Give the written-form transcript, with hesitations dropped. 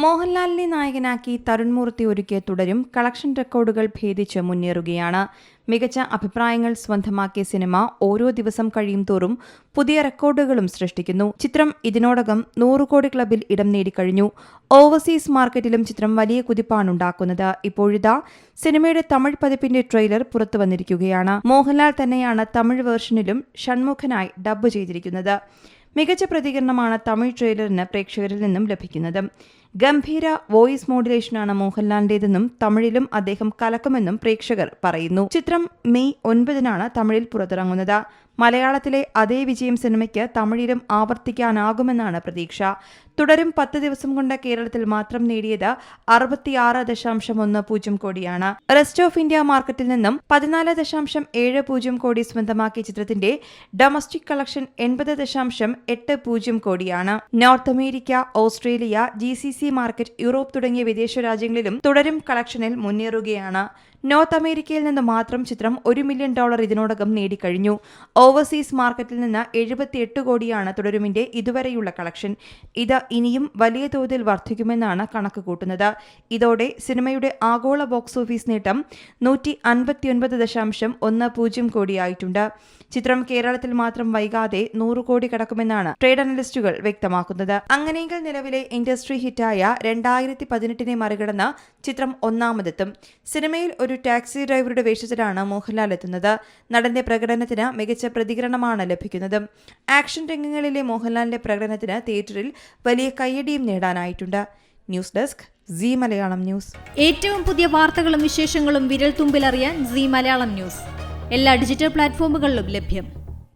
മോഹൻലാലിനെ നായകനാക്കി തരുൺ മൂർത്തി ഒരുക്കിയ തുടരും കളക്ഷൻ റെക്കോർഡുകൾ ഭേദിച്ച് മുന്നേറുകയാണ്. മികച്ച അഭിപ്രായങ്ങൾ സ്വന്തമാക്കിയ സിനിമ ഓരോ ദിവസം കഴിയും തോറും പുതിയ റെക്കോർഡുകളും സൃഷ്ടിക്കുന്നു. ചിത്രം ഇതിനോടകം 100 കോടി ക്ലബിൽ ഇടം നേടിക്കഴിഞ്ഞു. ഓവർസീസ് മാർക്കറ്റിലും ചിത്രം വലിയ കുതിപ്പാണുണ്ടാക്കുന്നത്. ഇപ്പോഴിതാ സിനിമയുടെ തമിഴ് പതിപ്പിന്റെ ട്രെയിലർ പുറത്തുവന്നിരിക്കുകയാണ്. മോഹൻലാൽ തന്നെയാണ് തമിഴ് വേർഷനിലും ഷൺമുഖനായി ഡബ്ബ് ചെയ്തിരിക്കുന്നത്. മികച്ച പ്രതികരണമാണ് തമിഴ് ട്രെയിലറിന് പ്രേക്ഷകരിൽ നിന്നും ലഭിക്കുന്നത്. ഗംഭീര വോയിസ് മോഡുലേഷനാണ് മോഹൻലാലിന്റേതെന്നും തമിഴിലും അദ്ദേഹം കലക്കുമെന്നും പ്രേക്ഷകർ പറയുന്നു. ചിത്രം മെയ് 9 തമിഴിൽ പുറത്തിറങ്ങുന്നത്. മലയാളത്തിലെ അതേ വിജയം സിനിമയ്ക്ക് തമിഴിലും ആവർത്തിക്കാനാകുമെന്നാണ് പ്രതീക്ഷ. തുടരും 10 ദിവസം കൊണ്ട് കേരളത്തിൽ മാത്രം നേടിയത് 66.10 കോടിയാണ്. റെസ്റ്റ് ഓഫ് ഇന്ത്യ മാർക്കറ്റിൽ നിന്നും 14.70 കോടി സ്വന്തമാക്കിയ ചിത്രത്തിന്റെ ഡൊമസ്റ്റിക് കളക്ഷൻ 80.80 കോടിയാണ്. North America, Australia, GCC market, Europe തുടങ്ങിയ വിദേശ രാജ്യങ്ങളിലും തുടരും കളക്ഷനിൽ മുന്നേറുകയാണ്. നോർത്ത് അമേരിക്കയിൽ നിന്ന് മാത്രം ചിത്രം $1 മില്യൺ ഇതിനോടകം നേടിക്കഴിഞ്ഞു. ഓവർസീസ് മാർക്കറ്റിൽ നിന്ന് 78 കോടിയാണ് തുടരുമിന്റെ ഇതുവരെയുള്ള കളക്ഷൻ. ഇത് ഇനിയും വലിയ തോതിൽ വർദ്ധിക്കുമെന്നാണ് കണക്ക് കൂട്ടുന്നത്. ഇതോടെ സിനിമയുടെ ആഗോള ബോക്സ് ഓഫീസ് നേട്ടം 159.10 കോടിയായിട്ടുണ്ട്. ചിത്രം കേരളത്തിൽ മാത്രം വൈകാതെ 100 കോടി കടക്കുമെന്നാണ് ട്രേഡ് അനലിസ്റ്റുകൾ വ്യക്തമാക്കുന്നത്. അങ്ങനെയെങ്കിൽ നിലവിലെ ഇൻഡസ്ട്രി ഹിറ്റായ 2018 മറികടന്ന് ചിത്രം ഒന്നാമതെത്തും. സിനിമയിൽ ഒരു ടാക്സി ഡ്രൈവറുടെ വേഷത്തിലാണ് മോഹൻലാൽ എത്തുന്നത്. നടന്റെ പ്രകടനത്തിന് മികച്ച പ്രതികരണമാണ് ലഭിക്കുന്നത്. ആക്ഷൻ രംഗങ്ങളിലെ മോഹൻലാലിന്റെ പ്രകടനത്തിന് തിയേറ്ററിൽ വലിയ കയ്യടിയും നേടാനായിട്ടുണ്ട്. News desk Zee Malayalam news. ഏറ്റവും പുതിയ വാർത്തകളും വിശേഷങ്ങളും വിരൽ തുമ്പിലറിയാൻ സീ മലയാളം ന്യൂസ് എല്ലാ ഡിജിറ്റൽ പ്ലാറ്റ്ഫോമുകളിലും ലഭ്യം.